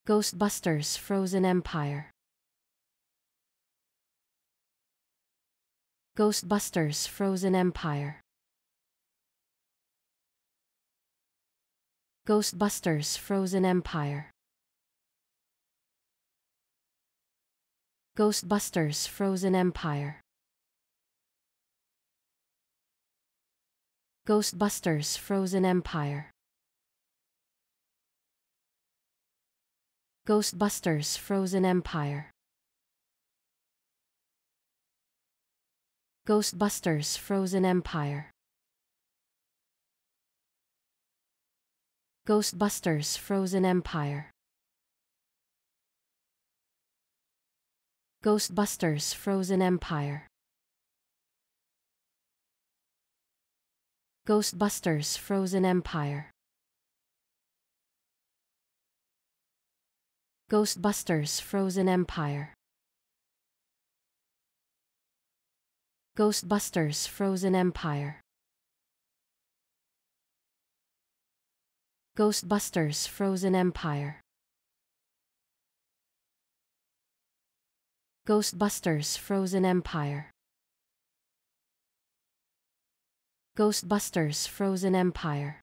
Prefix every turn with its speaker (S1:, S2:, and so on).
S1: Ghostbusters Frozen Empire. Ghostbusters Frozen Empire. Ghostbusters Frozen Empire. Ghostbusters Frozen Empire. Ghostbusters Frozen Empire. Ghostbusters Frozen Empire. Ghostbusters Frozen Empire. Ghostbusters Frozen Empire. Ghostbusters Frozen Empire. Ghostbusters Frozen Empire. Ghostbusters Frozen Empire. Ghostbusters Frozen Empire. Ghostbusters Frozen Empire. Ghostbusters Frozen Empire. Ghostbusters Frozen Empire.